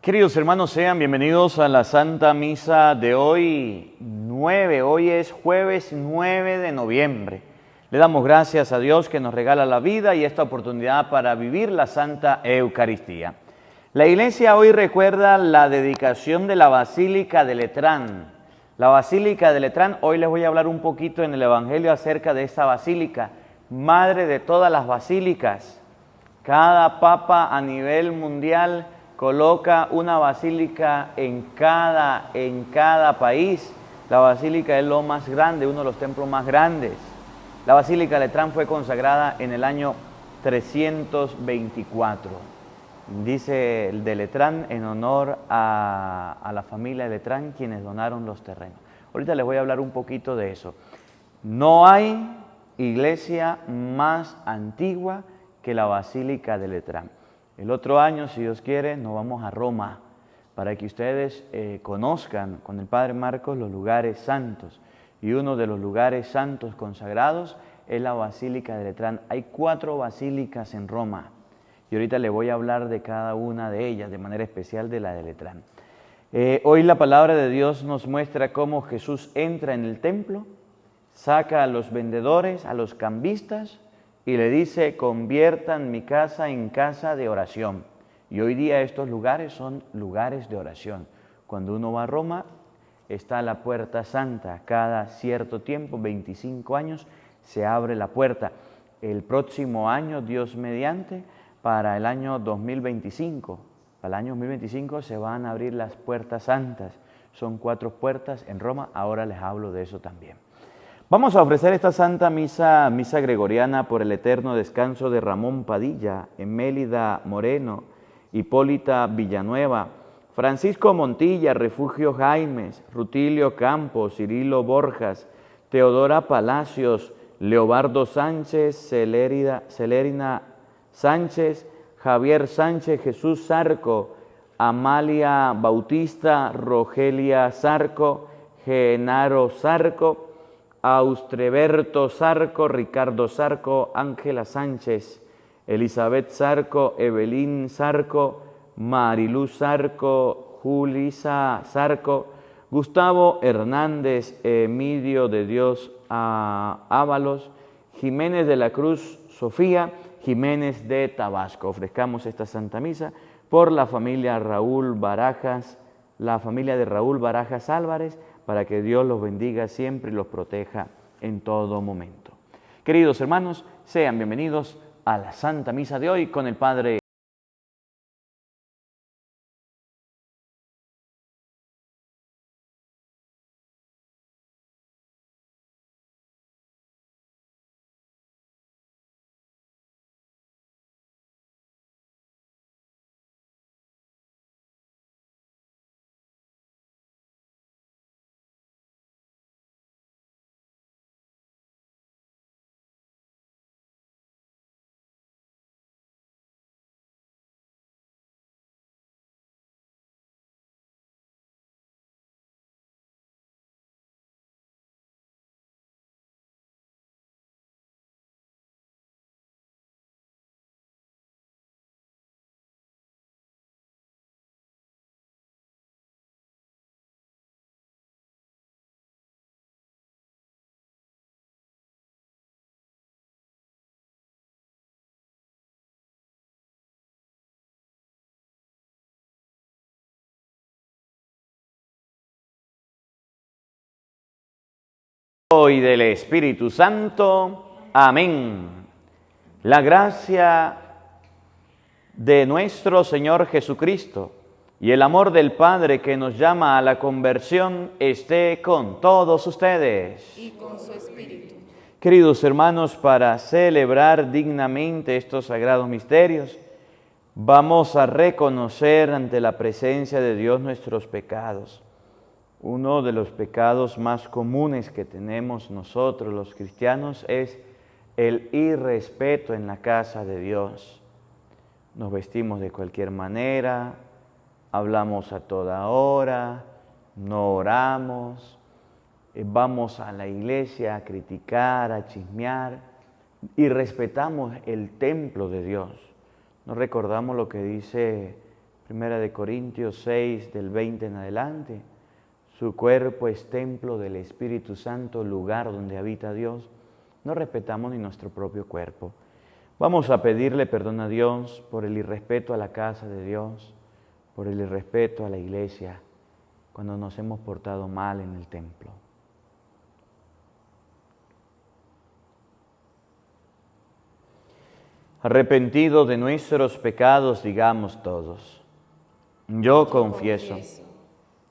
Queridos hermanos, sean bienvenidos a la Santa Misa de hoy, Hoy es jueves 9 de noviembre. Le damos gracias a Dios que nos regala la vida y esta oportunidad para vivir la Santa Eucaristía. La Iglesia hoy recuerda la dedicación de la Basílica de Letrán. La Basílica de Letrán, hoy les voy a hablar un poquito en el Evangelio acerca de esta basílica, madre de todas las basílicas. Cada papa a nivel mundial coloca una basílica en cada país. La basílica es lo más grande, uno de los templos más grandes. La Basílica de Letrán fue consagrada en el año 324. Dice el de Letrán en honor a la familia de Letrán, quienes donaron los terrenos. Ahorita les voy a hablar un poquito de eso. No hay iglesia más antigua que la Basílica de Letrán. El otro año, si Dios quiere, nos vamos a Roma para que ustedes conozcan con el Padre Marcos los lugares santos. Y uno de los lugares santos consagrados es la Basílica de Letrán. Hay 4 basílicas en Roma y ahorita les voy a hablar de cada una de ellas, de manera especial de la de Letrán. Hoy la palabra de Dios nos muestra cómo Jesús entra en el templo, saca a los vendedores, a los cambistas, y le dice: conviertan mi casa en casa de oración. Y hoy día estos lugares son lugares de oración. Cuando uno va a Roma, está la Puerta Santa. Cada cierto tiempo, 25 años, se abre la puerta. El próximo año, Dios mediante, para el año 2025, se van a abrir las Puertas Santas. Son 4 puertas en Roma, ahora les hablo de eso también. Vamos a ofrecer esta Santa Misa gregoriana por el eterno descanso de Ramón Padilla, Emélida Moreno, Hipólita Villanueva, Francisco Montilla, Refugio Jaimes, Rutilio Campos, Cirilo Borjas, Teodora Palacios, Leobardo Sánchez, Celerina Sánchez, Javier Sánchez, Jesús Zarco, Amalia Bautista, Rogelia Zarco, Genaro Zarco, Austreberto Zarco, Ricardo Zarco, Ángela Sánchez, Elizabeth Zarco, Evelyn Zarco, Mariluz Zarco, Julisa Zarco, Gustavo Hernández, Emilio de Dios Ábalos, Jiménez de la Cruz Sofía, Jiménez de Tabasco. Ofrezcamos esta Santa Misa por la familia de Raúl Barajas Álvarez, para que Dios los bendiga siempre y los proteja en todo momento. Queridos hermanos, sean bienvenidos a la Santa Misa de hoy con el Padre. Y del Espíritu Santo. Amén. La gracia de nuestro Señor Jesucristo y el amor del Padre que nos llama a la conversión esté con todos ustedes. Y con su espíritu. Queridos hermanos, para celebrar dignamente estos sagrados misterios, vamos a reconocer ante la presencia de Dios nuestros pecados. Uno de los pecados más comunes que tenemos nosotros los cristianos es el irrespeto en la casa de Dios. Nos vestimos de cualquier manera, hablamos a toda hora, no oramos, vamos a la iglesia a criticar, a chismear y respetamos el templo de Dios. No recordamos lo que dice Primera de Corintios 6, del 20 en adelante. Su cuerpo es templo del Espíritu Santo, lugar donde habita Dios. No respetamos ni nuestro propio cuerpo. Vamos a pedirle perdón a Dios por el irrespeto a la casa de Dios, por el irrespeto a la iglesia, cuando nos hemos portado mal en el templo. Arrepentido de nuestros pecados, digamos todos: yo confieso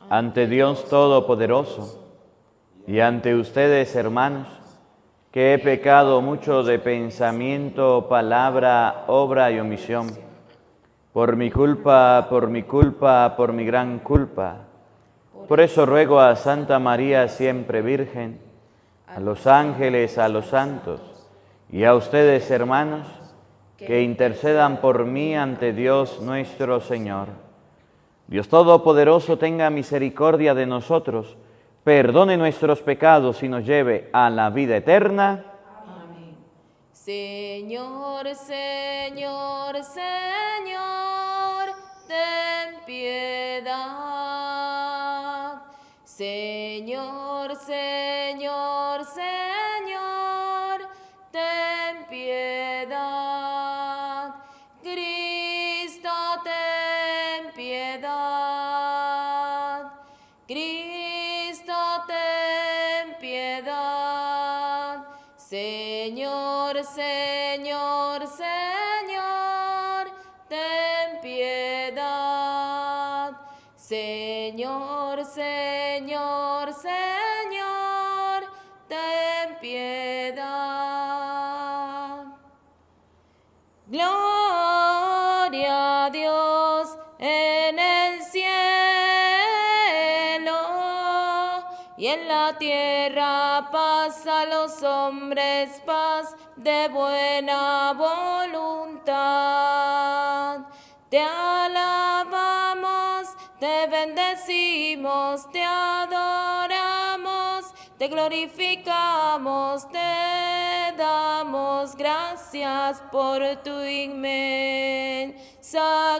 ante Dios Todopoderoso y ante ustedes, hermanos, que he pecado mucho de pensamiento, palabra, obra y omisión. Por mi culpa, por mi gran culpa. Por eso ruego a Santa María, siempre Virgen, a los ángeles, a los santos y a ustedes, hermanos, que intercedan por mí ante Dios nuestro Señor. Dios Todopoderoso tenga misericordia de nosotros, perdone nuestros pecados y nos lleve a la vida eterna. Amén. Señor, Señor, Señor, ten piedad. Señor, Señor, Señor, ten piedad. Cristo, ten piedad. Cristo, ten piedad. Señor, Señor, Señor, ten piedad. Señor, Señor, Señor, ten piedad. Gloria a Dios en el cielo y en la tierra paz a los hombres, paz de buena voluntad. Te alabamos, te bendecimos, te adoramos, te glorificamos, te damos gracias por tu inmensa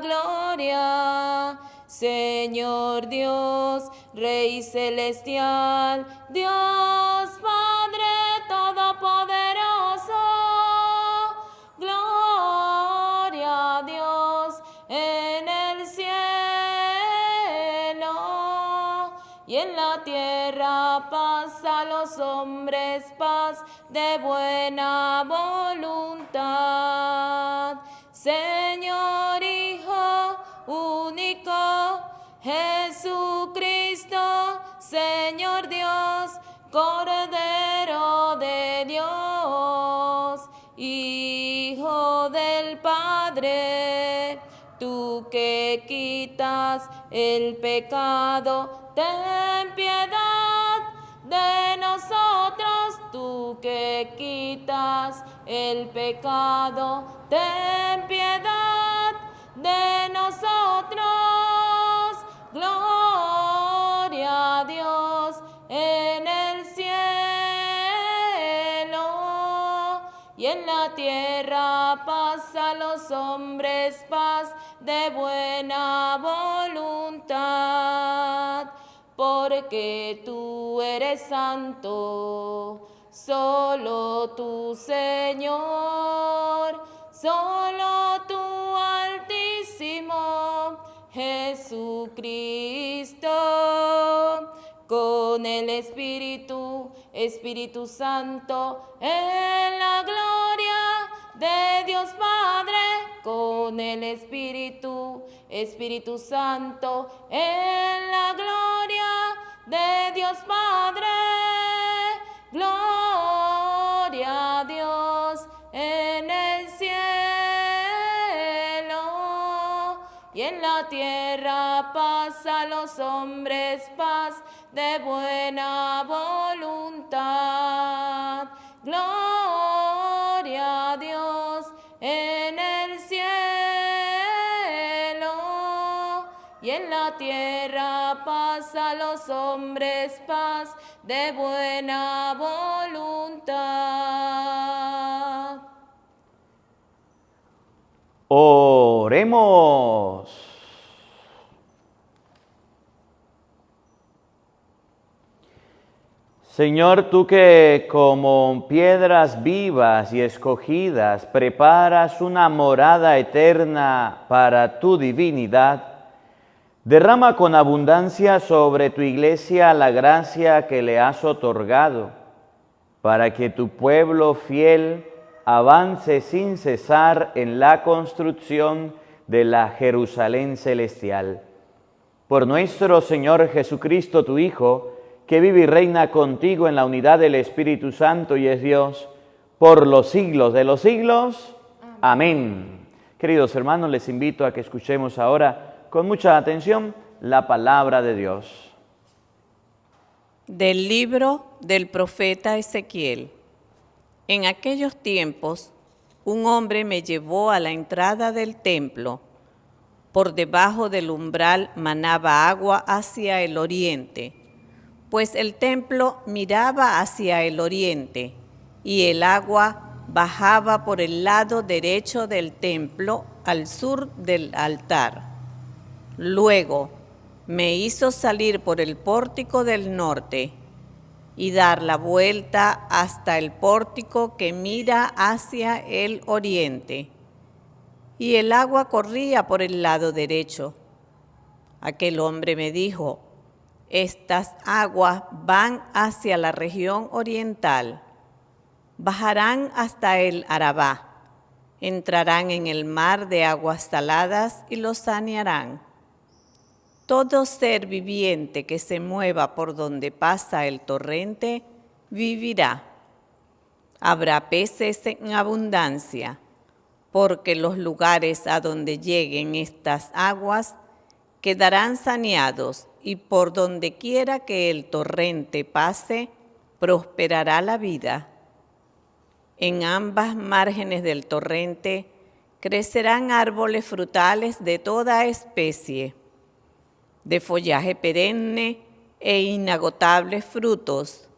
gloria. Señor Dios, Rey celestial, Dios Padre todopoderoso, gloria a Dios en el cielo y en la tierra paz a los hombres, paz de buena voluntad. Señor Hijo único, Jesucristo, Señor Dios, Cordero de Dios, Hijo del Padre, tú que quitas el pecado, ten piedad de nosotros, tú que quitas el pecado, ten piedad de nosotros. Gloria a Dios en el cielo y en la tierra paz a los hombres, paz de buena voluntad. Porque tú eres santo, solo tú, Señor, solo tú, Altísimo Jesucristo, con el Espíritu Santo, en la gloria de Dios Padre, con el Espíritu Santo, en la gloria de Dios Padre. Gloria a Dios en el cielo y en la tierra paz a los hombres, paz de buena voluntad. Gloria a Dios en el cielo y en la tierra paz a los hombres, paz de buena voluntad. Oremos. Señor, tú que como piedras vivas y escogidas preparas una morada eterna para tu divinidad, derrama con abundancia sobre tu iglesia la gracia que le has otorgado, para que tu pueblo fiel avance sin cesar en la construcción de la Jerusalén celestial. Por nuestro Señor Jesucristo, tu Hijo, que vive y reina contigo en la unidad del Espíritu Santo y es Dios, por los siglos de los siglos. Amén. Queridos hermanos, les invito a que escuchemos ahora con mucha atención la palabra de Dios. Del libro del profeta Ezequiel. En aquellos tiempos, un hombre me llevó a la entrada del templo. Por debajo del umbral manaba agua hacia el oriente, pues el templo miraba hacia el oriente, y el agua bajaba por el lado derecho del templo al sur del altar. Luego me hizo salir por el pórtico del norte y dar la vuelta hasta el pórtico que mira hacia el oriente, y el agua corría por el lado derecho. Aquel hombre me dijo: estas aguas van hacia la región oriental, bajarán hasta el Arabá, entrarán en el mar de aguas saladas y los sanearán. Todo ser viviente que se mueva por donde pasa el torrente vivirá. Habrá peces en abundancia, porque los lugares a donde lleguen estas aguas quedarán saneados, y por donde quiera que el torrente pase, prosperará la vida. En ambas márgenes del torrente crecerán árboles frutales de toda especie, de follaje perenne e inagotables frutos.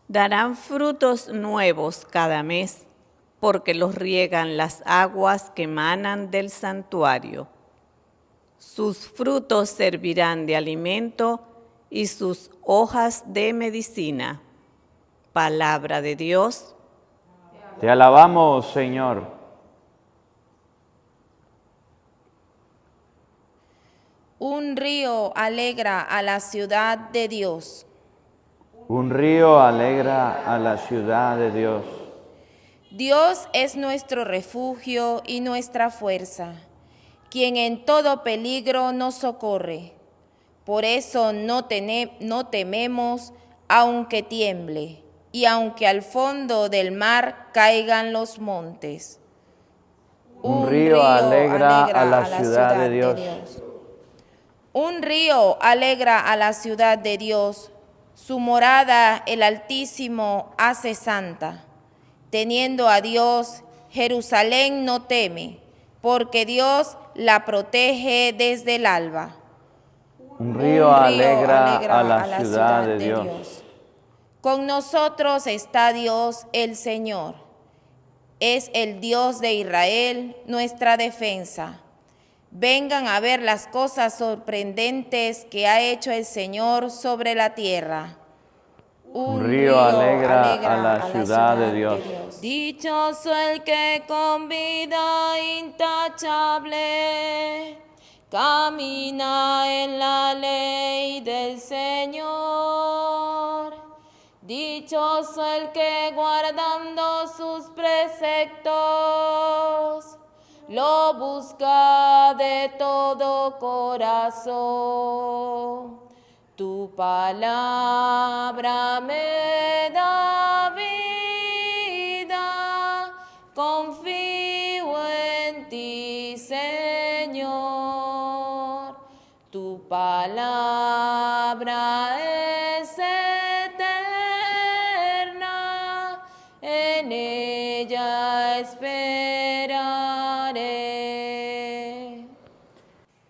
Darán frutos nuevos cada mes, porque los riegan las aguas que manan del santuario. Sus frutos servirán de alimento y sus hojas de medicina. Palabra de Dios. Te alabamos, Señor. Un río alegra a la ciudad de Dios. Un río alegra a la ciudad de Dios. Dios es nuestro refugio y nuestra fuerza, quien en todo peligro nos socorre. Por eso no tememos, aunque tiemble, y aunque al fondo del mar caigan los montes. Un río alegra a la ciudad de Dios. Un río alegra a la ciudad de Dios. Su morada el Altísimo hace santa. Teniendo a Dios, Jerusalén no teme, porque Dios la protege desde el alba. Un río alegra a la ciudad de Dios. Con nosotros está Dios el Señor. Es el Dios de Israel, nuestra defensa. Vengan a ver las cosas sorprendentes que ha hecho el Señor sobre la tierra. Un río alegra a la ciudad de Dios. Dichoso el que con vida intachable camina en la ley del Señor. Dichoso el que guardando sus preceptos lo busca de todo corazón. Tu palabra me da vida, confío en ti, Señor. Tu palabra es eterna, en ella esperaré.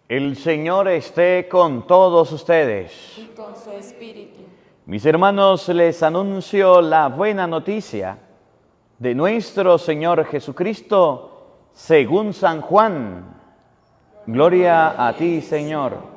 El Señor esté con todos ustedes. Y con su espíritu. Mis hermanos, les anuncio la buena noticia de nuestro Señor Jesucristo según San Juan. Gloria a ti, Señor.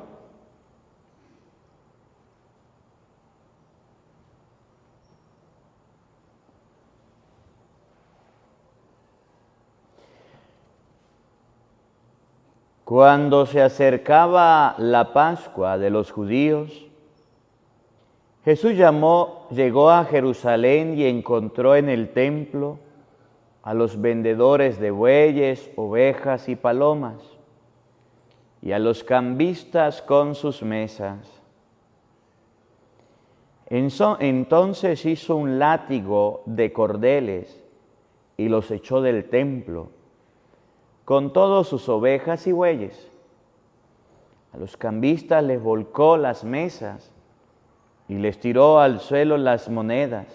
Cuando se acercaba la Pascua de los judíos, Jesús llegó a Jerusalén y encontró en el templo a los vendedores de bueyes, ovejas y palomas, y a los cambistas con sus mesas. Entonces hizo un látigo de cordeles y los echó del templo, con todas sus ovejas y bueyes. A los cambistas les volcó las mesas y les tiró al suelo las monedas.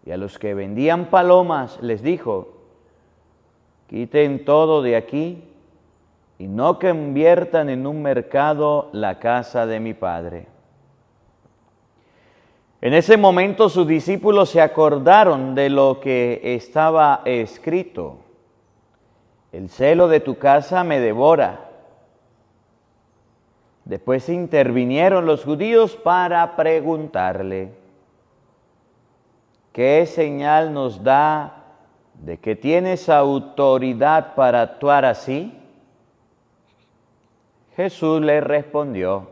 Y a los que vendían palomas les dijo: quiten todo de aquí y no conviertan en un mercado la casa de mi Padre. En ese momento sus discípulos se acordaron de lo que estaba escrito: el celo de tu casa me devora. Después intervinieron los judíos para preguntarle: ¿qué señal nos da de que tienes autoridad para actuar así? Jesús les respondió: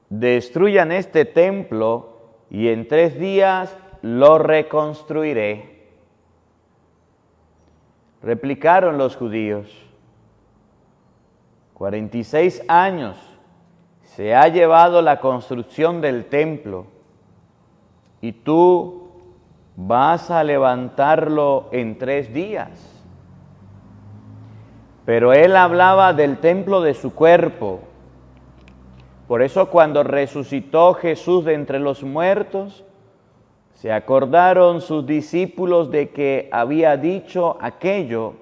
destruyan este templo y en 3 días lo reconstruiré. Replicaron los judíos: 46 años se ha llevado la construcción del templo, y tú vas a levantarlo en 3 días. Pero él hablaba del templo de su cuerpo. Por eso cuando resucitó Jesús de entre los muertos, se acordaron sus discípulos de que había dicho aquello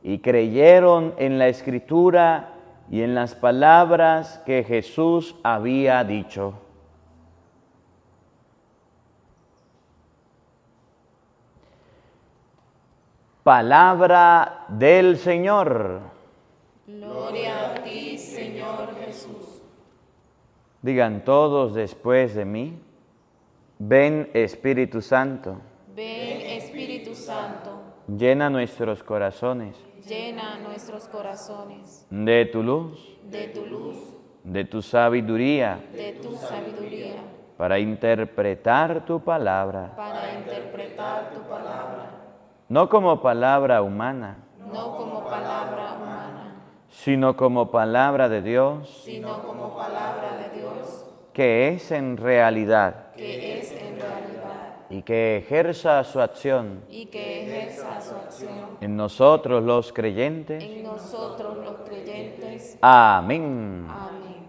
y creyeron en la Escritura y en las palabras que Jesús había dicho. Palabra del Señor. Gloria a ti, Señor Jesús. Digan todos después de mí: ven Espíritu Santo. Ven Espíritu Santo, Llena nuestros corazones llena nuestros corazones de tu luz, de tu luz, de tu sabiduría, de tu sabiduría, para interpretar tu palabra, para interpretar tu palabra, no como palabra humana, no como palabra humana, sino como palabra de Dios, sino como palabra de Dios, que es en realidad que es en realidad y que ejerza su acción y que ejerza su acción en nosotros los creyentes. en nosotros los creyentes. Amén. Amén.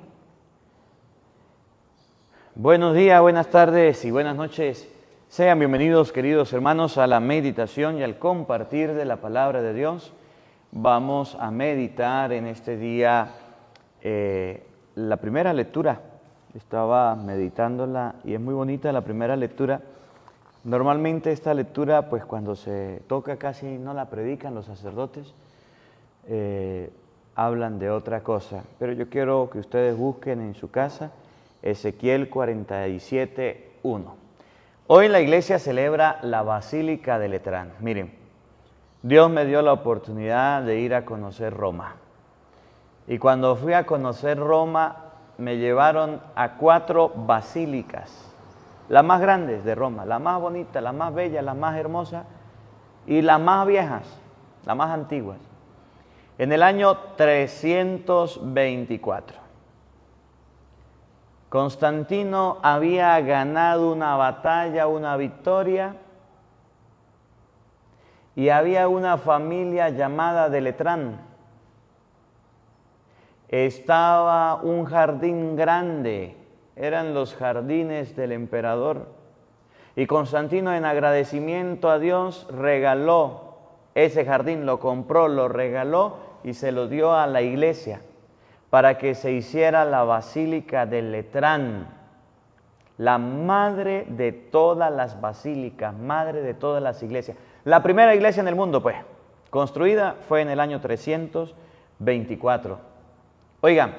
Buenos días, buenas tardes y buenas noches. Sean bienvenidos, queridos hermanos, a la meditación y al compartir de la palabra de Dios. Vamos a meditar en este día la primera lectura. Estaba meditándola y es muy bonita la primera lectura. Normalmente esta lectura, pues cuando se toca casi no la predican los sacerdotes, hablan de otra cosa. Pero yo quiero que ustedes busquen en su casa Ezequiel 47:1. Hoy la iglesia celebra la Basílica de Letrán. Miren, Dios me dio la oportunidad de ir a conocer Roma. Y cuando fui a conocer Roma, me llevaron a 4 basílicas, las más grandes de Roma, las más bonitas, las más bellas, las más hermosas y las más viejas, las más antiguas. En el año 324, Constantino había ganado una batalla, una victoria, y había una familia llamada de Letrán. Estaba un jardín grande, eran los jardines del emperador. Y Constantino, en agradecimiento a Dios, regaló ese jardín, lo compró, lo regaló y se lo dio a la iglesia para que se hiciera la Basílica de Letrán, la madre de todas las basílicas, madre de todas las iglesias. La primera iglesia en el mundo, pues, construida fue en el año 324. Oigan,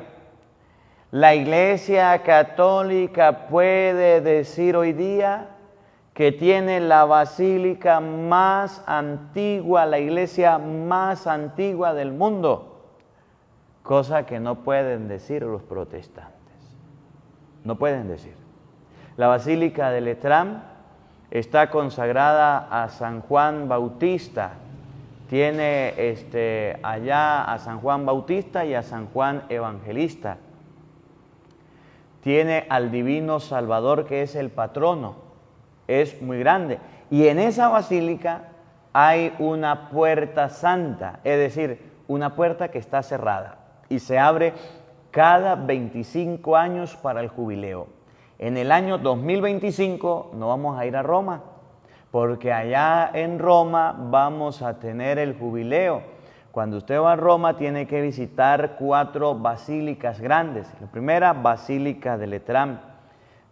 la Iglesia Católica puede decir hoy día que tiene la basílica más antigua, la iglesia más antigua del mundo, cosa que no pueden decir los protestantes. No pueden decir. La basílica de Letrán está consagrada a San Juan Bautista. Tiene allá a San Juan Bautista y a San Juan Evangelista. Tiene al Divino Salvador, que es el patrono. Es muy grande. Y en esa basílica hay una puerta santa, es decir, una puerta que está cerrada y se abre cada 25 años para el jubileo. En el año 2025 no vamos a ir a Roma, porque allá en Roma vamos a tener el jubileo. Cuando usted va a Roma tiene que visitar 4 basílicas grandes. La primera, Basílica de Letrán,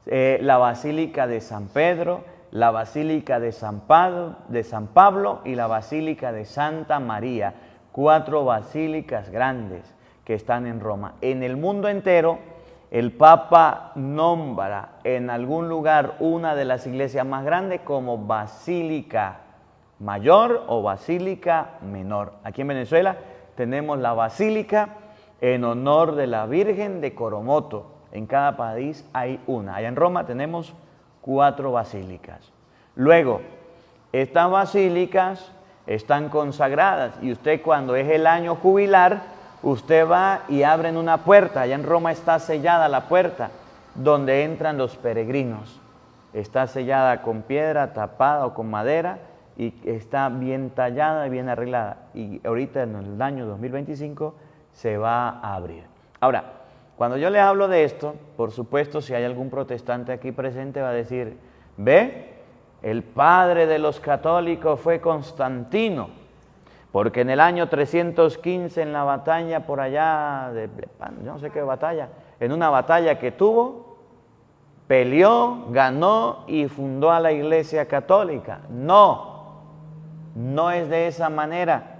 la Basílica de San Pedro, la Basílica de San Pablo y la Basílica de Santa María. 4 basílicas grandes que están en Roma. En el mundo entero, el Papa nombra en algún lugar una de las iglesias más grandes como Basílica Mayor o Basílica Menor. Aquí en Venezuela tenemos la Basílica en honor de la Virgen de Coromoto. En cada país hay una. Allá en Roma tenemos 4 basílicas. Luego, estas basílicas están consagradas y usted, cuando es el año jubilar, usted va y abren una puerta. Allá en Roma está sellada la puerta donde entran los peregrinos. Está sellada con piedra, tapada o con madera, y está bien tallada y bien arreglada. Y ahorita en el año 2025 se va a abrir. Ahora, cuando yo le hablo de esto, por supuesto, si hay algún protestante aquí presente, va a decir: ¿ve? El padre de los católicos fue Constantino, porque en el año 315, en la batalla por allá, yo no sé qué batalla, en una batalla que tuvo, peleó, ganó y fundó a la Iglesia Católica. No, no es de esa manera.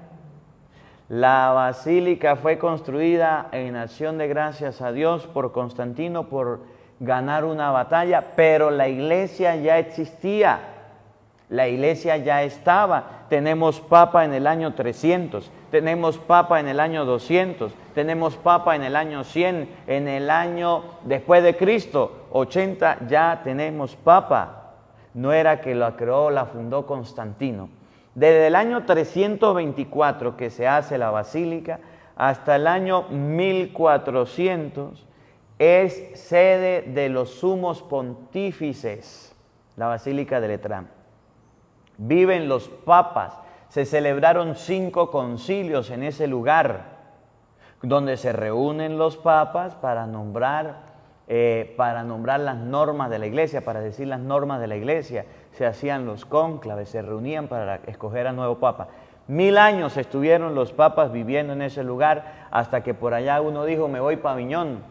La basílica fue construida en acción de gracias a Dios por Constantino por ganar una batalla, pero la iglesia ya existía, la iglesia ya estaba. Tenemos papa en el año 300, tenemos papa en el año 200, tenemos papa en el año 100, en el año después de Cristo, 80, ya tenemos papa. No era que la creó, la fundó Constantino. Desde el año 324 que se hace la basílica hasta el año 1400 es sede de los sumos pontífices, la Basílica de Letrán. Viven los papas, se celebraron 5 concilios en ese lugar, donde se reúnen los papas para nombrar las normas de la iglesia, para decir las normas de la iglesia. Se hacían los cónclaves, se reunían para escoger al nuevo papa. 1000 años estuvieron los papas viviendo en ese lugar, hasta que por allá uno dijo: me voy para Aviñón,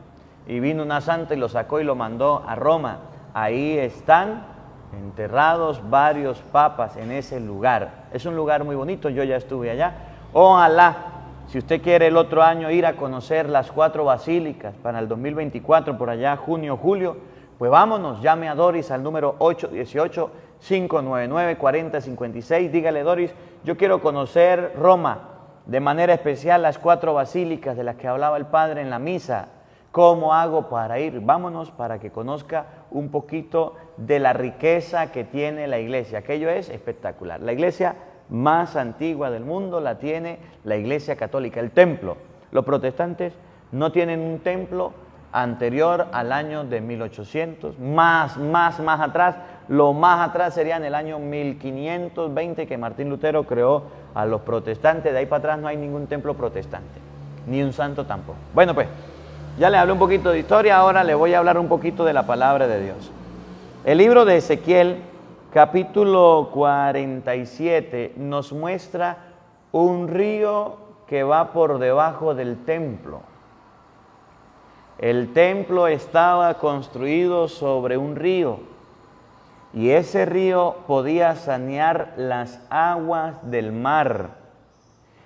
y vino una santa y lo sacó y lo mandó a Roma. Ahí están enterrados varios papas en ese lugar. Es un lugar muy bonito, yo ya estuve allá. Ojalá, si usted quiere el otro año ir a conocer las 4 basílicas para el 2024, por allá junio, julio, pues vámonos, llame a Doris al número 818-599-4056. Dígale: Doris, yo quiero conocer Roma, de manera especial las 4 basílicas de las que hablaba el Padre en la misa. ¿Cómo hago para ir? Vámonos para que conozca un poquito de la riqueza que tiene la iglesia. Aquello es espectacular. La iglesia más antigua del mundo la tiene la Iglesia Católica, el templo. Los protestantes no tienen un templo anterior al año de 1800, más atrás. Lo más atrás sería en el año 1520, que Martín Lutero creó a los protestantes. De ahí para atrás no hay ningún templo protestante, ni un santo tampoco. Bueno, pues ya le hablé un poquito de historia, ahora le voy a hablar un poquito de la palabra de Dios. El libro de Ezequiel, capítulo 47, nos muestra un río que va por debajo del templo. El templo estaba construido sobre un río, y ese río podía sanear las aguas del mar,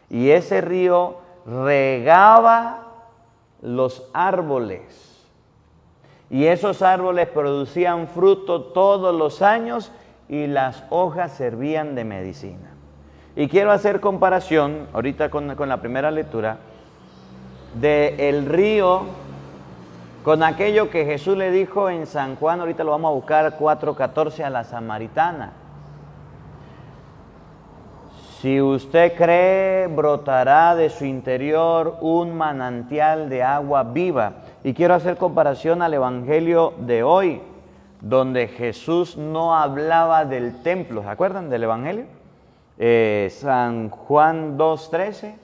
y ese río regaba los árboles, y esos árboles producían fruto todos los años, y las hojas servían de medicina. Y quiero hacer comparación, ahorita con la primera lectura, del río con aquello que Jesús le dijo en San Juan, ahorita lo vamos a buscar, 4:14, a la samaritana. Si usted cree, brotará de su interior un manantial de agua viva. Y quiero hacer comparación al Evangelio de hoy, donde Jesús no hablaba del templo. ¿Se acuerdan del Evangelio? San Juan 2:13,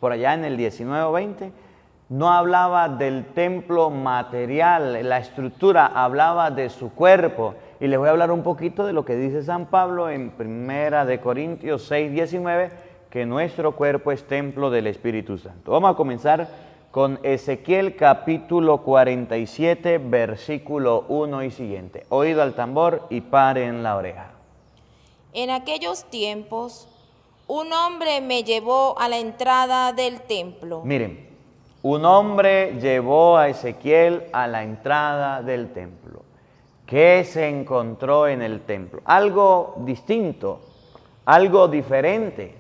por allá en el 19:20, no hablaba del templo material, la estructura, hablaba de su cuerpo. Y les voy a hablar un poquito de lo que dice San Pablo en 1 de Corintios 6:19, que nuestro cuerpo es templo del Espíritu Santo. Vamos a comenzar con Ezequiel capítulo 47, versículo 1 y siguiente. Oído al tambor y paren la oreja. En aquellos tiempos, un hombre me llevó a la entrada del templo. Miren, un hombre llevó a Ezequiel a la entrada del templo. ¿Qué se encontró en el templo? Algo distinto, algo diferente.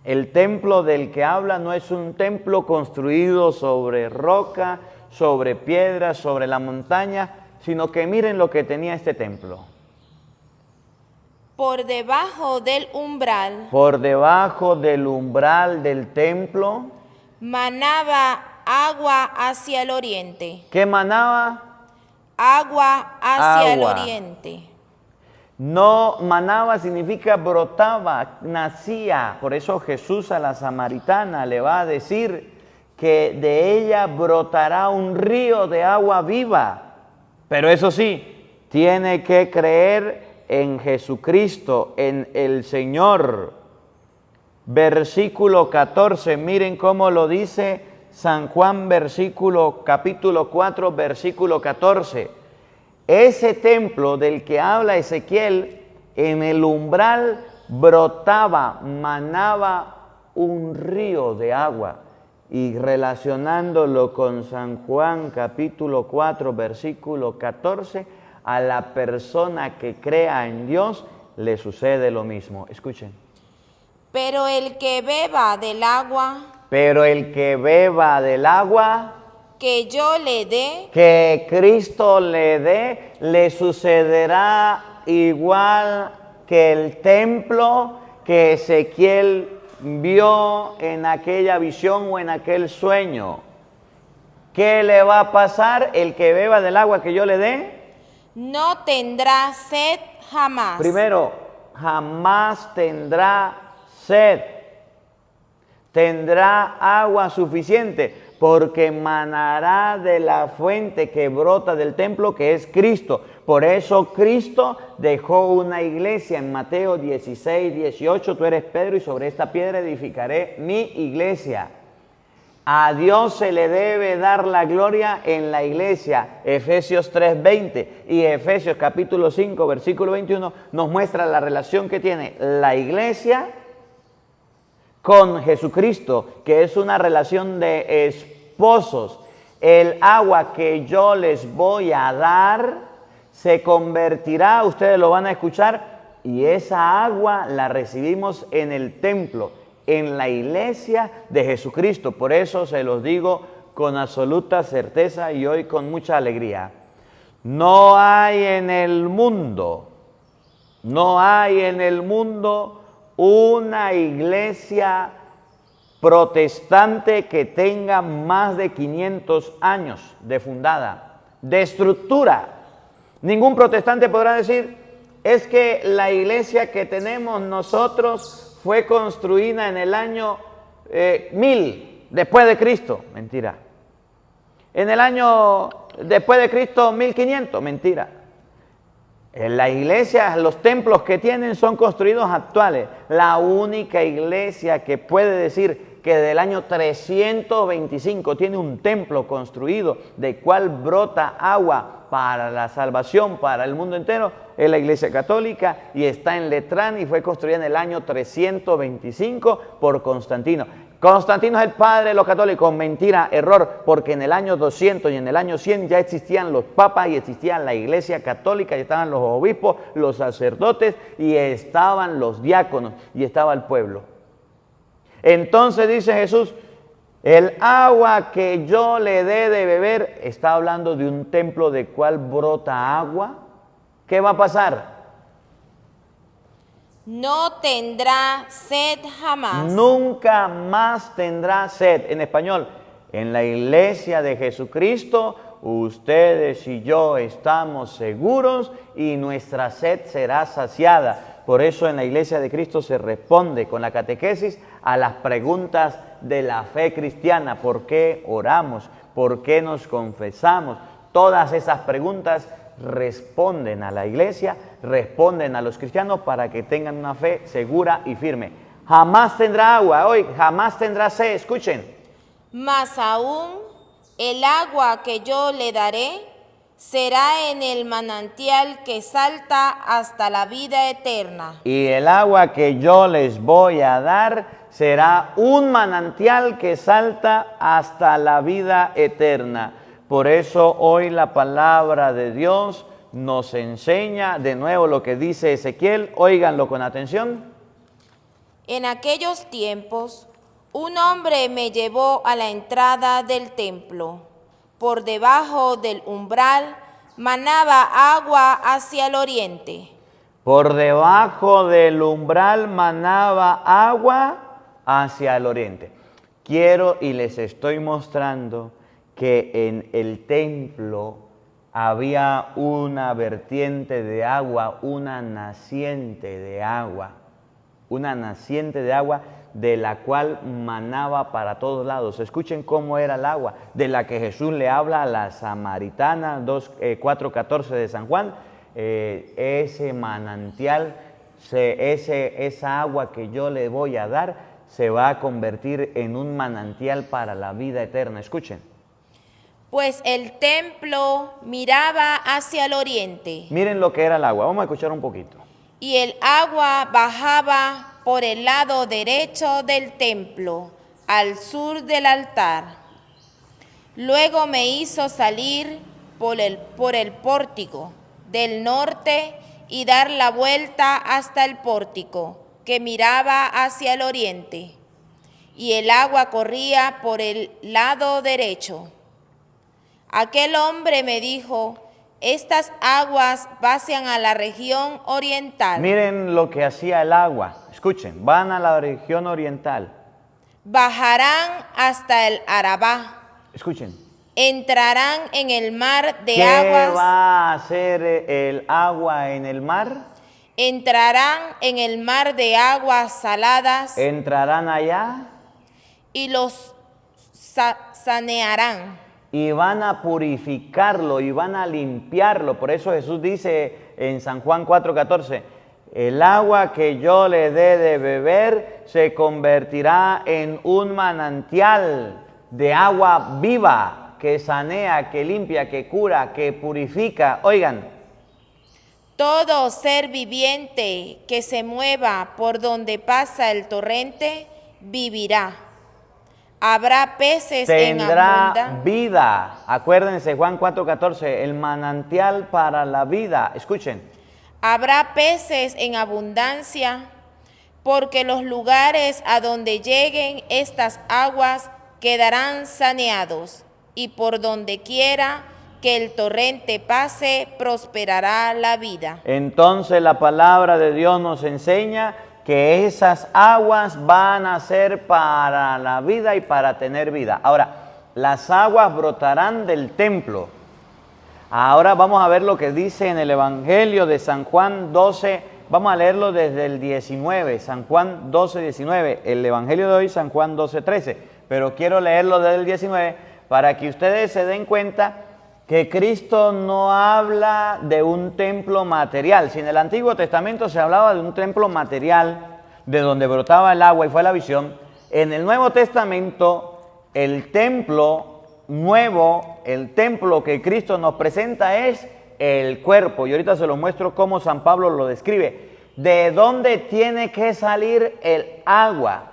El templo del que habla no es un templo construido sobre roca, sobre piedras, sobre la montaña, sino que miren lo que tenía este templo. Por debajo del umbral Por debajo del umbral del templo, manaba agua hacia el oriente. ¿qué manaba? Agua hacia el Agua. oriente. No, manaba significa brotaba, nacía. Por eso Jesús a la samaritana le va a decir que de ella brotará un río de agua viva. Pero eso sí, tiene que creer en Jesucristo, en el Señor. Versículo 14, miren cómo lo dice San Juan, capítulo 4, versículo 14. Ese templo del que habla Ezequiel, en el umbral brotaba, manaba un río de agua. Y relacionándolo con San Juan capítulo 4, versículo 14, a la persona que crea en Dios le sucede lo mismo. Escuchen. Pero el que beba del agua que yo le dé, que Cristo le dé, le sucederá igual que el templo que Ezequiel vio en aquella visión o en aquel sueño. ¿Qué le va a pasar? El que beba del agua que yo le dé, no tendrá sed jamás. primero, jamás tendrá sed. Tendrá agua suficiente, porque manará de la fuente que brota del templo, que es Cristo. Por eso Cristo dejó una iglesia en Mateo 16:18. Tú eres Pedro y sobre esta piedra edificaré mi iglesia. A Dios se le debe dar la gloria en la iglesia. Efesios 3:20 y Efesios capítulo 5, versículo 21 nos muestra la relación que tiene la iglesia con Jesucristo, que es una relación de esposos. El agua que yo les voy a dar se convertirá, ustedes lo van a escuchar, y esa agua la recibimos en el templo, en la iglesia de Jesucristo. Por eso se los digo con absoluta certeza y hoy con mucha alegría. No hay en el mundo una iglesia protestante que tenga más de 500 años de fundada, de estructura. Ningún protestante podrá decir, es que la iglesia que tenemos nosotros fue construida en el año 1000 después de Cristo. Mentira. En el año después de Cristo 1500. Mentira. En la iglesia, los templos que tienen son construidos actuales. La única iglesia que puede decir que del año 325 tiene un templo construido de cual brota agua para la salvación, para el mundo entero, es la Iglesia Católica, y está en Letrán y fue construida en el año 325 por Constantino. Constantino es el padre de los católicos. Mentira, error, porque en el año 200 y en el año 100 ya existían los papas y existía la iglesia católica, y estaban los obispos, los sacerdotes, y estaban los diáconos, y estaba el pueblo. Entonces dice Jesús, el agua que yo le dé de beber, está hablando de un templo del cual brota agua. ¿Qué va a pasar? No tendrá sed jamás. Nunca más tendrá sed. En español, en la iglesia de Jesucristo, ustedes y yo estamos seguros y nuestra sed será saciada. Por eso en la iglesia de Cristo se responde con la catequesis a las preguntas de la fe cristiana. ¿Por qué oramos? ¿Por qué nos confesamos? Todas esas preguntas responden a la iglesia, responden a los cristianos para que tengan una fe segura y firme. Jamás tendrá agua, hoy jamás tendrá sed, escuchen. Mas aún el agua que yo le daré será en el manantial que salta hasta la vida eterna. Y el agua que yo les voy a dar será un manantial que salta hasta la vida eterna. Por eso hoy la palabra de Dios nos enseña de nuevo lo que dice Ezequiel. Óiganlo con atención. En aquellos tiempos, un hombre me llevó a la entrada del templo. Por debajo del umbral manaba agua hacia el oriente. Por debajo del umbral manaba agua hacia el oriente. Quiero y les estoy mostrando que en el templo había una vertiente de agua, una naciente de agua de la cual manaba para todos lados. Escuchen cómo era el agua, de la que Jesús le habla a la samaritana, 4:14 de San Juan. Ese manantial, esa agua que yo le voy a dar, se va a convertir en un manantial para la vida eterna. Escuchen. Pues el templo miraba hacia el oriente. Miren lo que era el agua. Vamos a escuchar un poquito. Y el agua bajaba por el lado derecho del templo, al sur del altar. Luego me hizo salir por el pórtico del norte y dar la vuelta hasta el pórtico, que miraba hacia el oriente. Y el agua corría por el lado derecho. Aquel hombre me dijo, estas aguas pasan a la región oriental. Miren lo que hacía el agua. Escuchen, van a la región oriental. Bajarán hasta el Arabá. Escuchen. Entrarán en el mar de ¿Qué aguas. ¿Qué va a hacer el agua en el mar? Entrarán en el mar de aguas saladas. Entrarán allá. Y los sanearán. Y van a purificarlo y van a limpiarlo. Por eso Jesús dice en San Juan 4:14, el agua que yo le dé de beber se convertirá en un manantial de agua viva que sanea, que limpia, que cura, que purifica. Oigan. Todo ser viviente que se mueva por donde pasa el torrente vivirá. Habrá peces en abundancia. Tendrá vida. Acuérdense, Juan 4:14, el manantial para la vida. Escuchen. Habrá peces en abundancia, porque los lugares a donde lleguen estas aguas quedarán saneados, y por donde quiera que el torrente pase, prosperará la vida. Entonces la palabra de Dios nos enseña que esas aguas van a ser para la vida y para tener vida. Ahora, las aguas brotarán del templo. Ahora vamos a ver lo que dice en el Evangelio de San Juan 12. Vamos a leerlo desde el 19, San Juan 12, 19. El Evangelio de hoy, San Juan 12, 13. Pero quiero leerlo desde el 19 para que ustedes se den cuenta que Cristo no habla de un templo material. Si en el Antiguo Testamento se hablaba de un templo material, de donde brotaba el agua y fue la visión, en el Nuevo Testamento el templo nuevo, el templo que Cristo nos presenta es el cuerpo. Y ahorita se lo muestro cómo San Pablo lo describe. ¿De dónde tiene que salir el agua?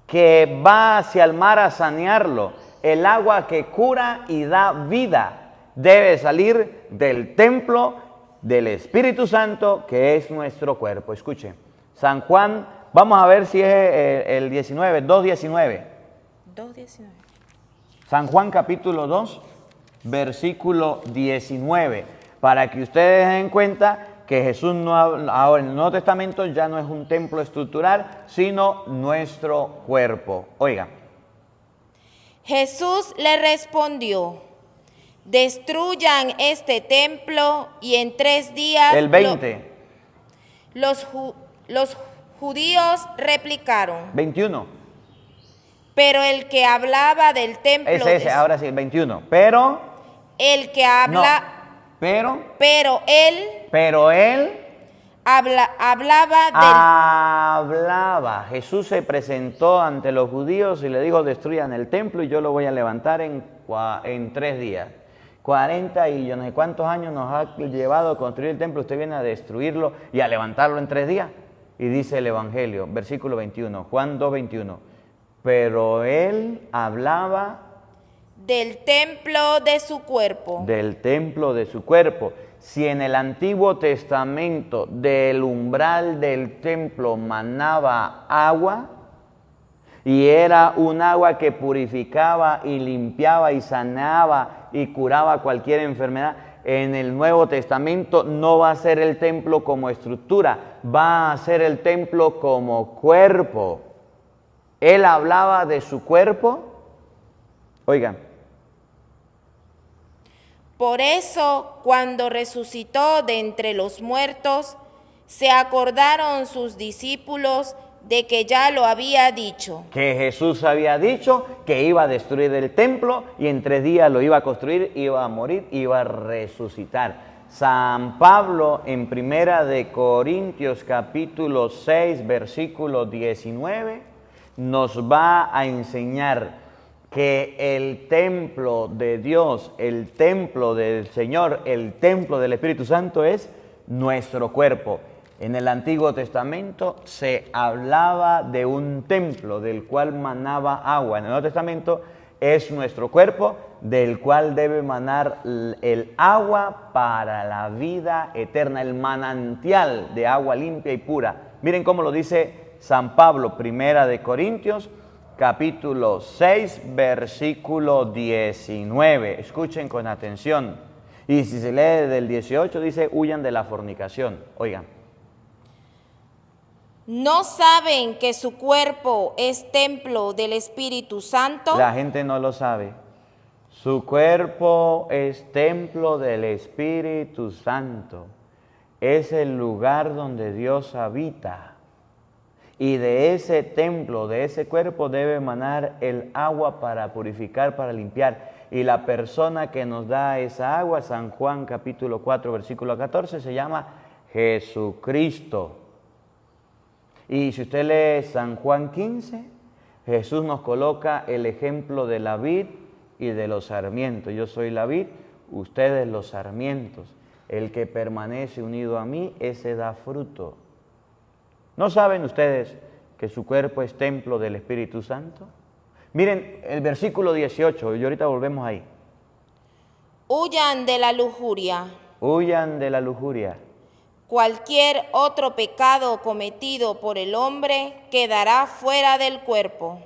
que va hacia el mar a sanearlo, el agua que cura y da vida, debe salir del templo del Espíritu Santo, que es nuestro cuerpo. Escuche, San Juan, vamos a ver si es el 19, 2:19. 2:19. San Juan capítulo 2, versículo 19, para que ustedes den cuenta que Jesús ahora en el Nuevo Testamento ya no es un templo estructural, sino nuestro cuerpo. Oiga. Jesús le respondió: destruyan este templo y en 3 días... El 20. Los judíos replicaron: 21. pero el que hablaba del templo... Ese, ahora sí, el 21. Pero... El que habla... No, pero... Pero él... Hablaba. Jesús se presentó ante los judíos y le dijo: destruyan el templo y yo lo voy a levantar en 3 días. 40 y yo no sé cuántos años nos ha llevado a construir el templo. Usted viene a destruirlo y a levantarlo en 3 días. Y dice el Evangelio, versículo 21, Juan 2:21. Pero él hablaba del templo de su cuerpo. Del templo de su cuerpo. Si en el Antiguo Testamento del umbral del templo manaba agua, y era un agua que purificaba y limpiaba y sanaba y curaba cualquier enfermedad, en el Nuevo Testamento no va a ser el templo como estructura, va a ser el templo como cuerpo. Él hablaba de su cuerpo. Oigan. Por eso, cuando resucitó de entre los muertos, se acordaron sus discípulos de que ya lo había dicho. Que Jesús había dicho que iba a destruir el templo y en 3 días lo iba a construir, iba a morir, iba a resucitar. San Pablo en Primera de Corintios capítulo 6 versículo 19 nos va a enseñar que el templo de Dios, el templo del Señor, el templo del Espíritu Santo es nuestro cuerpo. En el Antiguo Testamento se hablaba de un templo del cual manaba agua. En el Nuevo Testamento es nuestro cuerpo del cual debe manar el agua para la vida eterna, el manantial de agua limpia y pura. Miren cómo lo dice San Pablo, Primera de Corintios, capítulo 6, versículo 19. Escuchen con atención. Y si se lee del 18, dice: huyan de la fornicación. Oigan. ¿No saben que su cuerpo es templo del Espíritu Santo? La gente no lo sabe. Su cuerpo es templo del Espíritu Santo. Es el lugar donde Dios habita. Y de ese templo, de ese cuerpo debe emanar el agua para purificar, para limpiar. Y la persona que nos da esa agua, San Juan capítulo 4, versículo 14, se llama Jesucristo. Y si usted lee San Juan 15, Jesús nos coloca el ejemplo de la vid y de los sarmientos. Yo soy la vid, ustedes los sarmientos. El que permanece unido a mí, ese da fruto. ¿No saben ustedes que su cuerpo es templo del Espíritu Santo? Miren el versículo 18, y ahorita volvemos ahí. Huyan de la lujuria. Huyan de la lujuria. Cualquier otro pecado cometido por el hombre quedará fuera del cuerpo,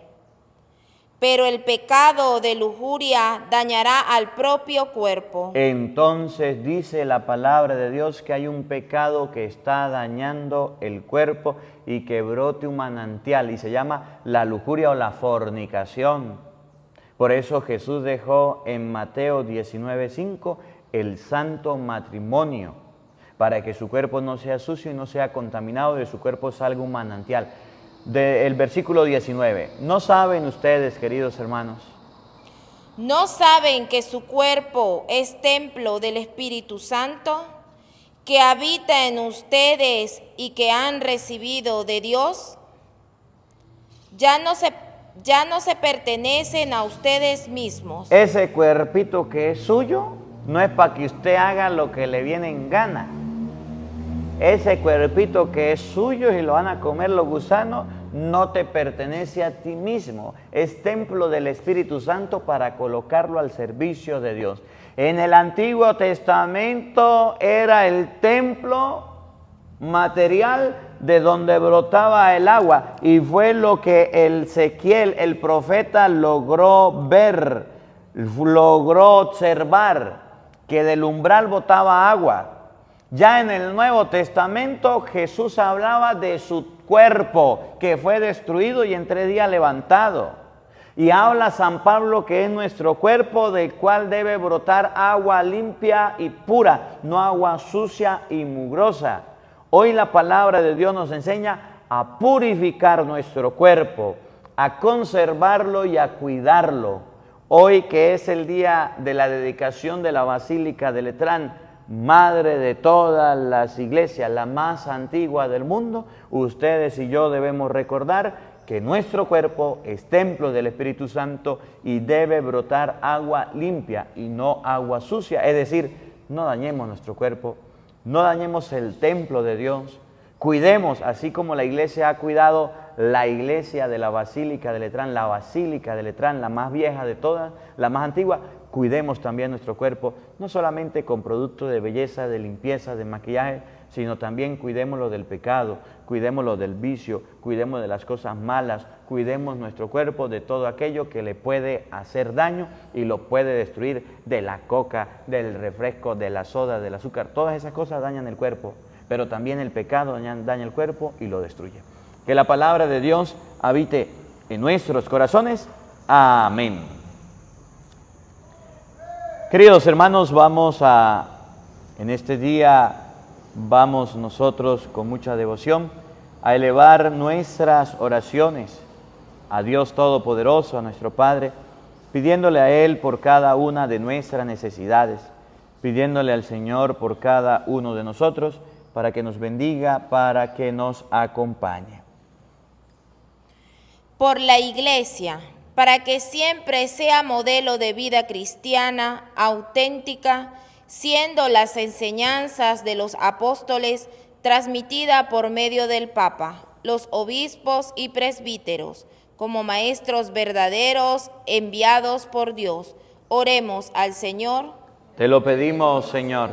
pero el pecado de lujuria dañará al propio cuerpo. Entonces dice la palabra de Dios que hay un pecado que está dañando el cuerpo y que brote un manantial y se llama la lujuria o la fornicación. Por eso Jesús dejó en Mateo 19:5 el santo matrimonio, para que su cuerpo no sea sucio y no sea contaminado, de su cuerpo salga un manantial. Del versículo 19, ¿no saben ustedes, queridos hermanos? ¿No saben que su cuerpo es templo del Espíritu Santo, que habita en ustedes y que han recibido de Dios? Ya no se pertenecen a ustedes mismos. Ese cuerpito que es suyo no es para que usted haga lo que le viene en gana. Ese cuerpito que es suyo y lo van a comer los gusanos, no te pertenece a ti mismo, es templo del Espíritu Santo para colocarlo al servicio de Dios. En el Antiguo Testamento era el templo material de donde brotaba el agua, y fue lo que Ezequiel, el profeta, logró ver, logró observar, que del umbral brotaba agua. Ya en el Nuevo Testamento Jesús hablaba de su cuerpo que fue destruido y en 3 días levantado. Y habla San Pablo que es nuestro cuerpo, del cual debe brotar agua limpia y pura, no agua sucia y mugrosa. Hoy la palabra de Dios nos enseña a purificar nuestro cuerpo, a conservarlo y a cuidarlo. Hoy, que es el día de la dedicación de la Basílica de Letrán, madre de todas las iglesias, la más antigua del mundo, ustedes y yo debemos recordar que nuestro cuerpo es templo del Espíritu Santo y debe brotar agua limpia y no agua sucia. Es decir, no dañemos nuestro cuerpo, no dañemos el templo de Dios, cuidemos, así como la iglesia ha cuidado la iglesia de la Basílica de Letrán, la Basílica de Letrán, la más vieja de todas, la más antigua. Cuidemos también nuestro cuerpo, no solamente con productos de belleza, de limpieza, de maquillaje, sino también cuidémoslo del pecado, cuidémoslo del vicio, cuidemos de las cosas malas, cuidemos nuestro cuerpo de todo aquello que le puede hacer daño y lo puede destruir, de la coca, del refresco, de la soda, del azúcar. Todas esas cosas dañan el cuerpo, pero también el pecado daña el cuerpo y lo destruye. Que la palabra de Dios habite en nuestros corazones. Amén. Queridos hermanos, en este día vamos nosotros con mucha devoción a elevar nuestras oraciones a Dios Todopoderoso, a nuestro Padre, pidiéndole a Él por cada una de nuestras necesidades, pidiéndole al Señor por cada uno de nosotros, para que nos bendiga, para que nos acompañe. Por la Iglesia, para que siempre sea modelo de vida cristiana, auténtica, siendo las enseñanzas de los apóstoles transmitida por medio del Papa, los obispos y presbíteros, como maestros verdaderos enviados por Dios. Oremos al Señor. Te lo pedimos, Señor.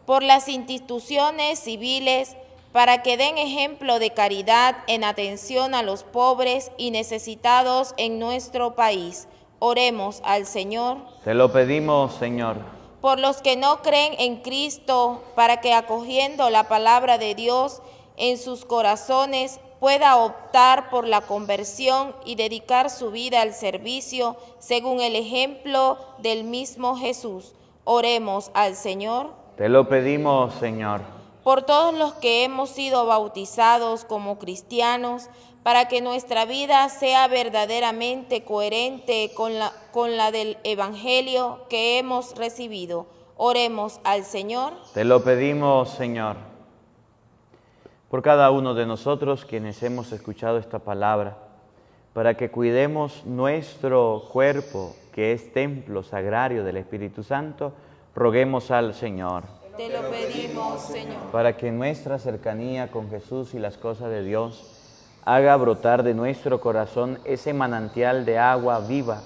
Por las instituciones civiles, para que den ejemplo de caridad en atención a los pobres y necesitados en nuestro país. Oremos al Señor. Te lo pedimos, Señor. Por los que no creen en Cristo, para que acogiendo la palabra de Dios en sus corazones pueda optar por la conversión y dedicar su vida al servicio según el ejemplo del mismo Jesús. Oremos al Señor. Te lo pedimos, Señor. Por todos los que hemos sido bautizados como cristianos, para que nuestra vida sea verdaderamente coherente con la del Evangelio que hemos recibido. Oremos al Señor. Te lo pedimos, Señor. Por cada uno de nosotros quienes hemos escuchado esta palabra, para que cuidemos nuestro cuerpo, que es templo sagrario del Espíritu Santo, roguemos al Señor. Te lo pedimos, Señor. Para que nuestra cercanía con Jesús y las cosas de Dios haga brotar de nuestro corazón ese manantial de agua viva,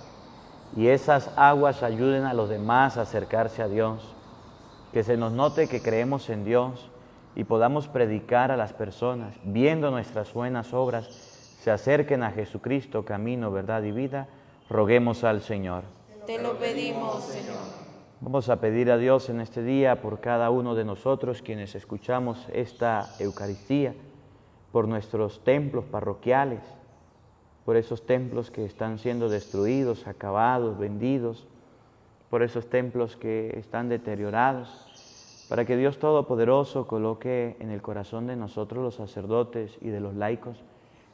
y esas aguas ayuden a los demás a acercarse a Dios. Que se nos note que creemos en Dios y podamos predicar a las personas, viendo nuestras buenas obras, se acerquen a Jesucristo, camino, verdad y vida. Roguemos al Señor. Te lo pedimos, Señor. Vamos a pedir a Dios en este día por cada uno de nosotros quienes escuchamos esta Eucaristía, por nuestros templos parroquiales, por esos templos que están siendo destruidos, acabados, vendidos, por esos templos que están deteriorados, para que Dios Todopoderoso coloque en el corazón de nosotros los sacerdotes y de los laicos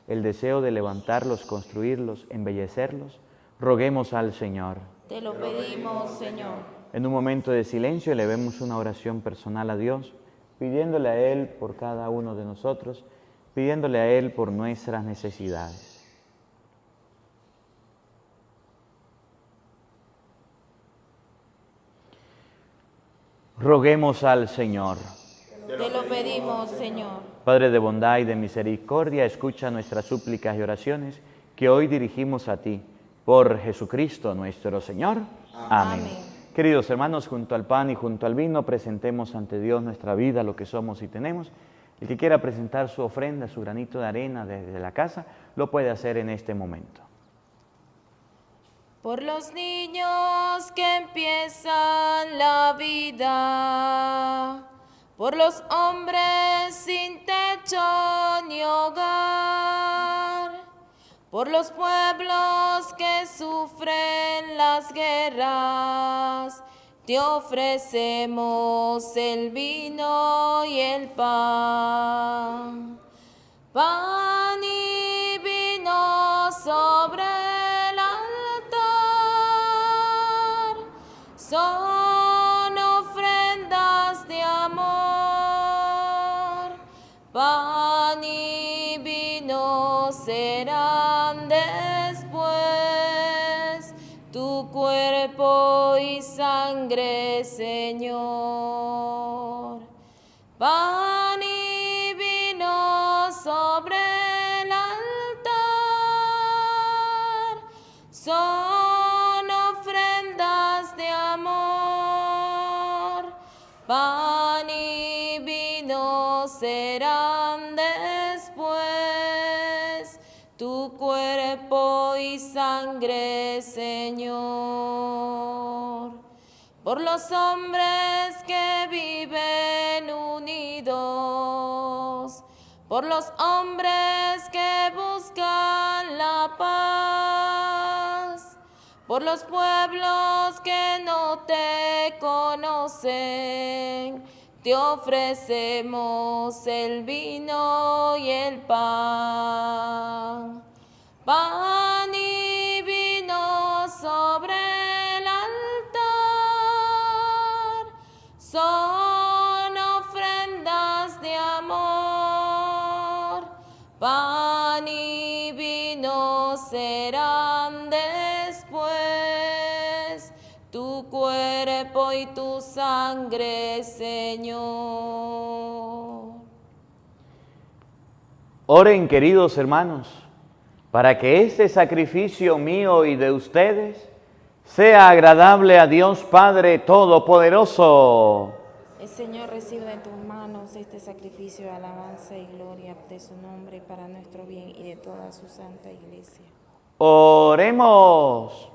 el deseo de levantarlos, construirlos, embellecerlos. Roguemos al Señor. Te lo pedimos, Señor. En un momento de silencio elevemos una oración personal a Dios, pidiéndole a Él por cada uno de nosotros, pidiéndole a Él por nuestras necesidades. Roguemos al Señor. Te lo pedimos, Señor. Padre de bondad y de misericordia, escucha nuestras súplicas y oraciones que hoy dirigimos a ti. Por Jesucristo nuestro Señor. Amén. Queridos hermanos, junto al pan y junto al vino, presentemos ante Dios nuestra vida, lo que somos y tenemos. El que quiera presentar su ofrenda, su granito de arena desde la casa, lo puede hacer en este momento. Por los niños que empiezan la vida, por los hombres sin techo ni hogar, por los pueblos que sufren las guerras, te ofrecemos el vino y el pan. Pan y vino sobre el altar son ofrendas de amor. Pan y vino serán después tu cuerpo y sangre, Señor. Pan y vino sobre el altar son ofrendas de amor. Pan y vino serán después tu cuerpo y sangre, Señor. Por los hombres que viven unidos, por los hombres que buscan la paz, por los pueblos que no te conocen, te ofrecemos el vino y el pan. Pan y vino sobre el altar son ofrendas de amor. Pan y vino serán después tu cuerpo y tu sangre, Señor. Oren, queridos hermanos, para que este sacrificio mío y de ustedes sea agradable a Dios Padre Todopoderoso. El Señor recibe de tus manos este sacrificio de alabanza y gloria de su nombre para nuestro bien y de toda su santa iglesia. Oremos.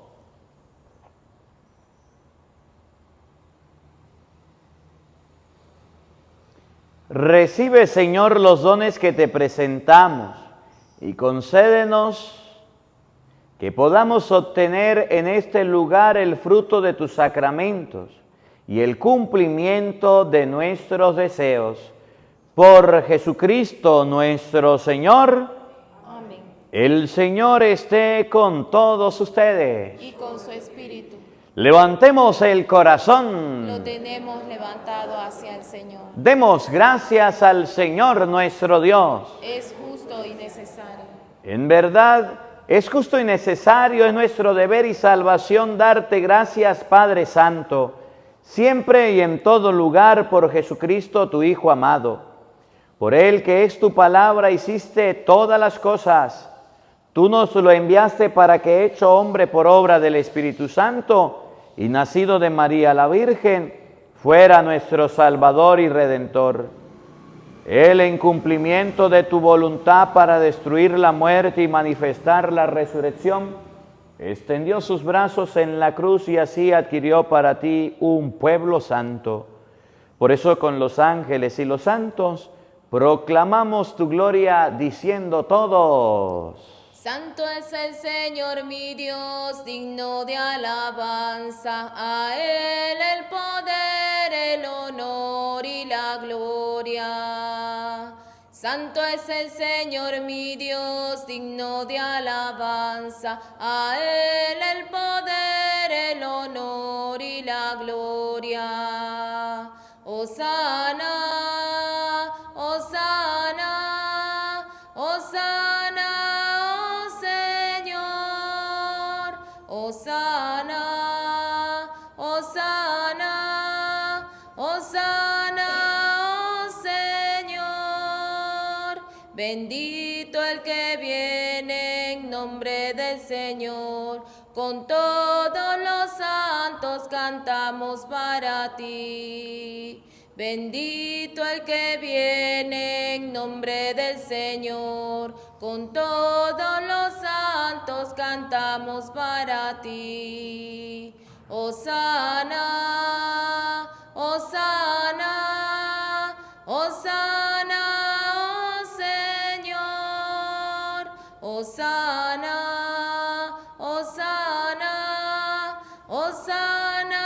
Recibe, Señor, los dones que te presentamos y concédenos que podamos obtener en este lugar el fruto de tus sacramentos y el cumplimiento de nuestros deseos. Por Jesucristo nuestro Señor. Amén. El Señor esté con todos ustedes. Y con su espíritu. Levantemos el corazón. Lo tenemos levantado hacia el Señor. Demos gracias al Señor nuestro Dios. Es justo y necesario. En verdad, es justo y necesario, es nuestro deber y salvación darte gracias, Padre Santo, siempre y en todo lugar por Jesucristo, tu Hijo amado. Por Él, que es tu palabra, hiciste todas las cosas. Tú nos lo enviaste para que, hecho hombre por obra del Espíritu Santo y nacido de María la Virgen, fuera nuestro Salvador y Redentor. Él, en cumplimiento de tu voluntad para destruir la muerte y manifestar la resurrección, extendió sus brazos en la cruz y así adquirió para ti un pueblo santo. Por eso con los ángeles y los santos proclamamos tu gloria diciendo todos: Santo es el Señor mi Dios, digno de alabanza. A Él el poder, el honor y la gloria. Santo es el Señor mi Dios, digno de alabanza. A Él el poder, el honor y la gloria. Hosana, hosana, hosana, oh Señor. Hosana, hosana, hosana, oh Señor. Bendito el que viene en nombre del Señor. Con todos los santos cantamos para ti. Bendito el que viene en nombre del Señor. Con todos los santos cantamos para ti. Hosana, Hosana, Hosana, oh Señor. Hosana, Hosana, Hosana,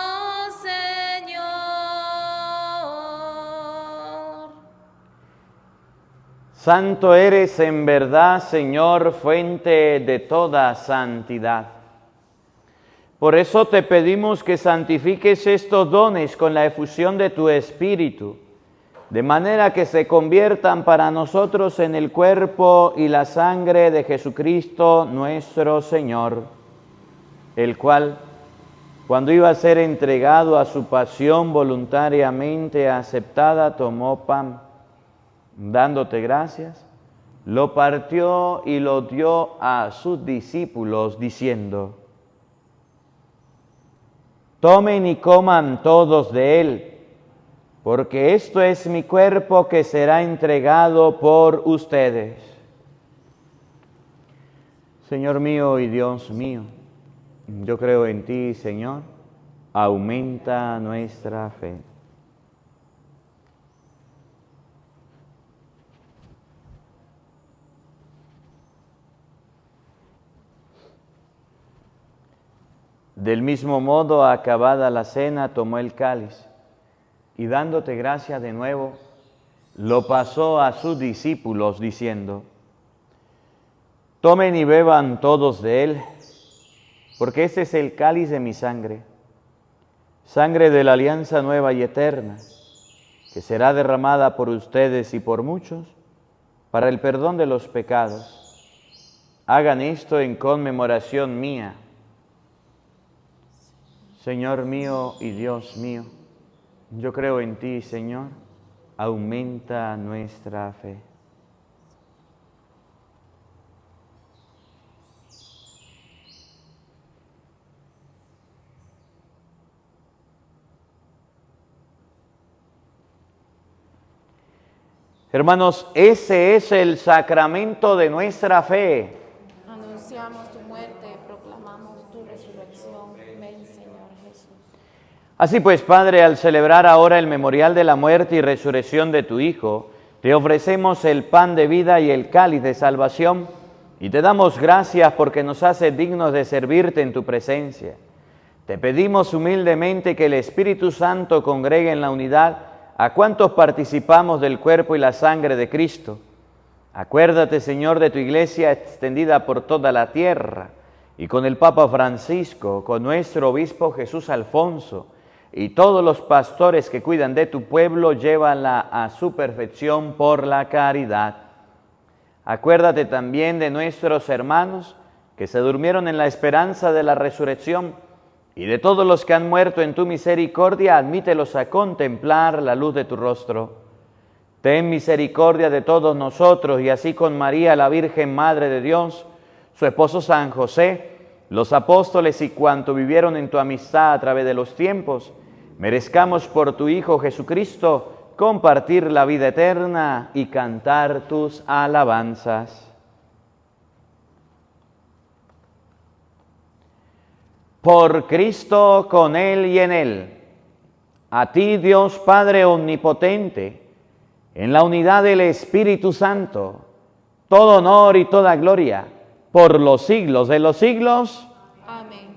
oh Señor. Santo eres en verdad, Señor, fuente de toda santidad. Por eso te pedimos que santifiques estos dones con la efusión de tu Espíritu, de manera que se conviertan para nosotros en el cuerpo y la sangre de Jesucristo nuestro Señor, el cual, cuando iba a ser entregado a su pasión voluntariamente aceptada, tomó pan, dándote gracias, lo partió y lo dio a sus discípulos, diciendo: tomen y coman todos de él, porque esto es mi cuerpo que será entregado por ustedes. Señor mío y Dios mío, yo creo en ti, Señor, aumenta nuestra fe. Del mismo modo, acabada la cena, tomó el cáliz y dándote gracia de nuevo, lo pasó a sus discípulos diciendo: tomen y beban todos de él, porque este es el cáliz de mi sangre, sangre de la alianza nueva y eterna, que será derramada por ustedes y por muchos para el perdón de los pecados. Hagan esto en conmemoración mía. Señor mío y Dios mío, yo creo en ti, Señor, aumenta nuestra fe. Hermanos, ese es el sacramento de nuestra fe. Anunciamos tu muerte, proclamamos tu resurrección. Ven, Señor Jesús. Así pues, Padre, al celebrar ahora el memorial de la muerte y resurrección de tu Hijo, te ofrecemos el pan de vida y el cáliz de salvación, y te damos gracias porque nos haces dignos de servirte en tu presencia. Te pedimos humildemente que el Espíritu Santo congregue en la unidad a cuantos participamos del cuerpo y la sangre de Cristo. Acuérdate, Señor, de tu iglesia extendida por toda la tierra, y con el Papa Francisco, con nuestro obispo Jesús Alfonso, y todos los pastores que cuidan de tu pueblo, llévala a su perfección por la caridad. Acuérdate también de nuestros hermanos que se durmieron en la esperanza de la resurrección, y de todos los que han muerto en tu misericordia, admítelos a contemplar la luz de tu rostro. Ten misericordia de todos nosotros, y así con María, la Virgen Madre de Dios, su esposo San José, los apóstoles y cuanto vivieron en tu amistad a través de los tiempos, merezcamos por tu Hijo Jesucristo compartir la vida eterna y cantar tus alabanzas. Por Cristo, con Él y en Él, a ti, Dios Padre omnipotente, en la unidad del Espíritu Santo, todo honor y toda gloria, por los siglos de los siglos. Amén.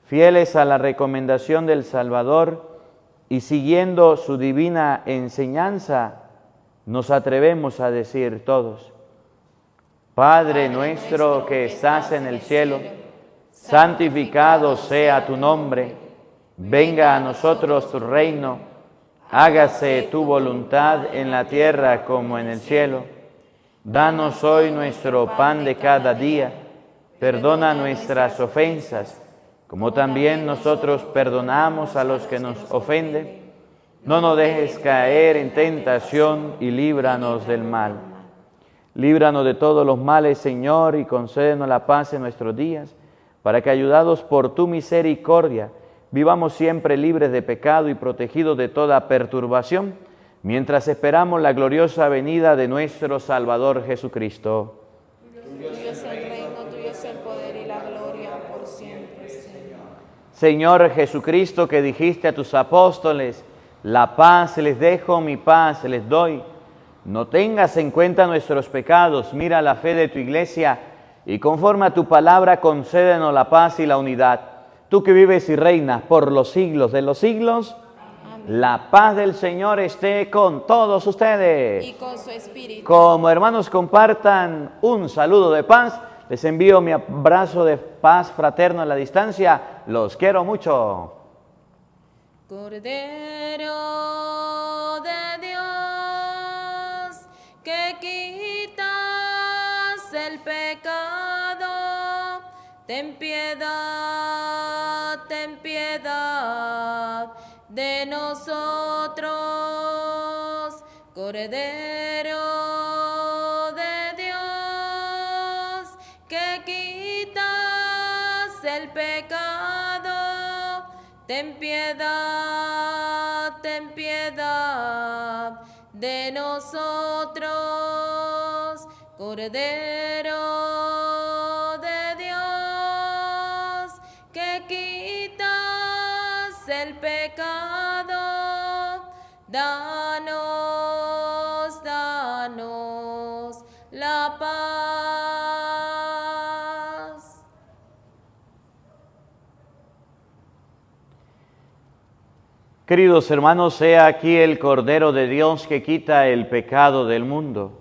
Fieles a la recomendación del Salvador y siguiendo su divina enseñanza, nos atrevemos a decir todos: Padre nuestro que estás en el cielo, santificado sea tu nombre, venga a nosotros tu reino, hágase tu voluntad en la tierra como en el cielo. Danos hoy nuestro pan de cada día, perdona nuestras ofensas, como también nosotros perdonamos a los que nos ofenden. No nos dejes caer en tentación y líbranos del mal. Líbranos de todos los males, Señor, y concédenos la paz en nuestros días, para que, ayudados por tu misericordia, vivamos siempre libres de pecado y protegidos de toda perturbación, mientras esperamos la gloriosa venida de nuestro Salvador Jesucristo. Tuyo es el reino, tuyo es el poder y la gloria por siempre, Señor. Señor Jesucristo, que dijiste a tus apóstoles, la paz les dejo, mi paz les doy. No tengas en cuenta nuestros pecados, mira la fe de tu iglesia y conforme a tu palabra concédenos la paz y la unidad. Tú que vives y reinas por los siglos de los siglos, amén. La paz del Señor esté con todos ustedes. Y con su espíritu. Como hermanos compartan un saludo de paz, les envío mi abrazo de paz fraterno a la distancia. Los quiero mucho. Cordero de Dios, que quitas el pecado, ten piedad de nosotros. Cordero de Dios, que quitas el pecado, ten piedad de nosotros. Cordero de Dios, que quitas el pecado, danos la paz. Queridos hermanos, sea aquí el Cordero de Dios que quita el pecado del mundo.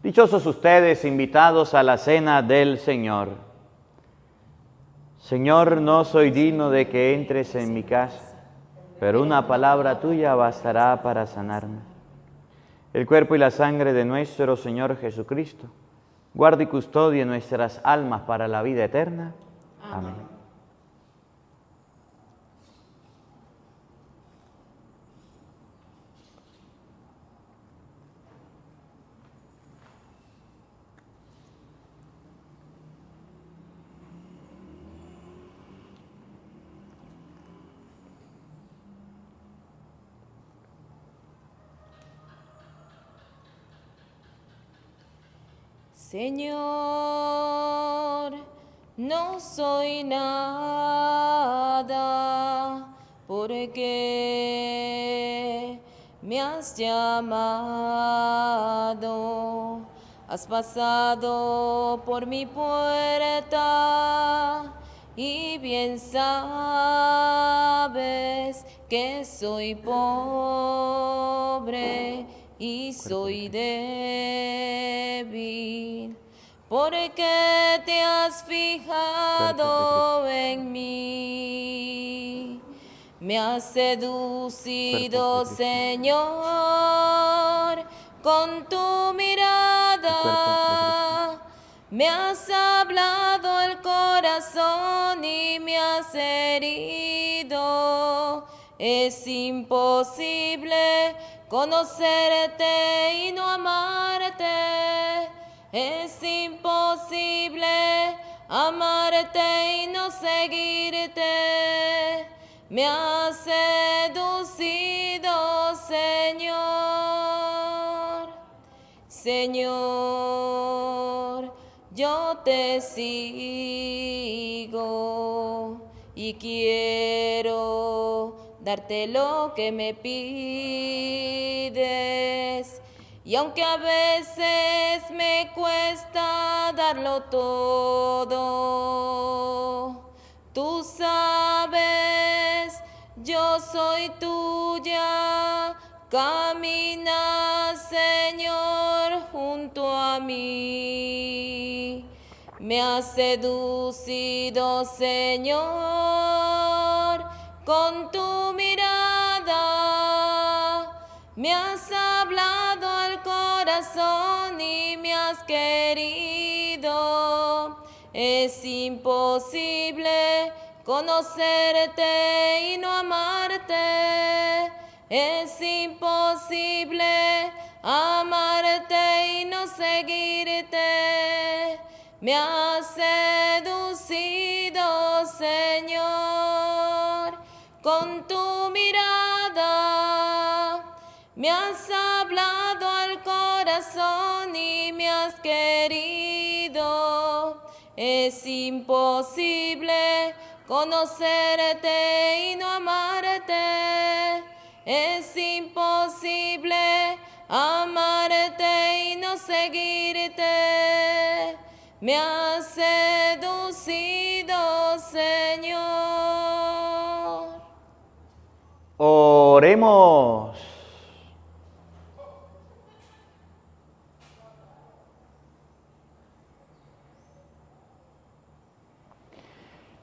Dichosos ustedes, invitados a la cena del Señor. Señor, no soy digno de que entres en mi casa, pero una palabra tuya bastará para sanarme. El cuerpo y la sangre de nuestro Señor Jesucristo, guarde y custodie nuestras almas para la vida eterna. Amén. Señor, no soy nada porque me has llamado, has pasado por mi puerta y bien sabes que soy pobre y soy débil, porque te has fijado en mí. Me has seducido, Señor, con tu mirada. Me has hablado el corazón y me has herido. Es imposible conocerte y no amarte. Es imposible amarte y no seguirte. Me has seducido, Señor. Señor, yo te sigo y quiero darte lo que me pides. Y aunque a veces me cuesta darlo todo, tú sabes, yo soy tuya. Camina, Señor, junto a mí. Me has seducido, Señor, con tu mirada. Me has hablado al corazón y me has querido. Es imposible conocerte y no amarte. Es imposible amarte y no seguirte. Me has seducido, Señor, con tu mirada. Me has hablado al corazón y me has querido. Es imposible conocerte y no amarte. Es imposible amarte y no seguirte. Me has seducido, Señor. Oremos.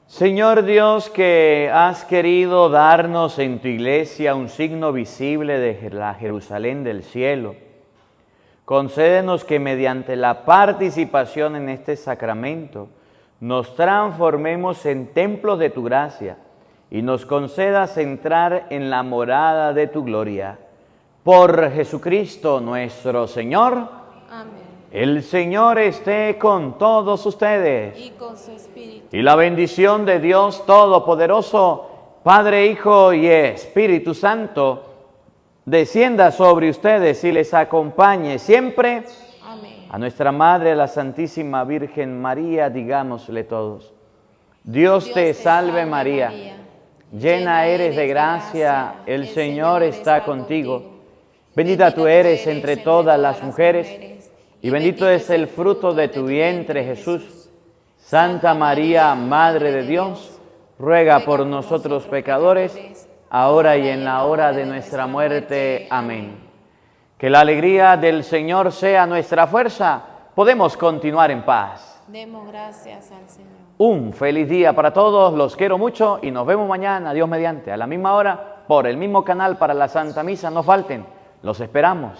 Señor Dios, que has querido darnos en tu iglesia un signo visible de la Jerusalén del cielo, concédenos que mediante la participación en este sacramento nos transformemos en templos de tu gracia y nos concedas entrar en la morada de tu gloria. Por Jesucristo nuestro Señor. Amén. El Señor esté con todos ustedes. Y con su espíritu. Y la bendición de Dios Todopoderoso, Padre, Hijo y Espíritu Santo, descienda sobre ustedes y les acompañe siempre. Amén. A nuestra Madre, la Santísima Virgen María, digámosle todos: Dios te salve María, llena eres de gracia, el Señor está contigo. Bendita tú eres entre todas las mujeres, y bendito es el fruto de tu vientre, Jesús. Santa María, Madre de Dios, ruega por nosotros pecadores, ahora y en la hora de nuestra muerte. Amén. Que la alegría del Señor sea nuestra fuerza. Podemos continuar en paz. Demos gracias al Señor. Un feliz día para todos, los quiero mucho y nos vemos mañana, Dios mediante, a la misma hora, por el mismo canal para la Santa Misa. No falten, los esperamos.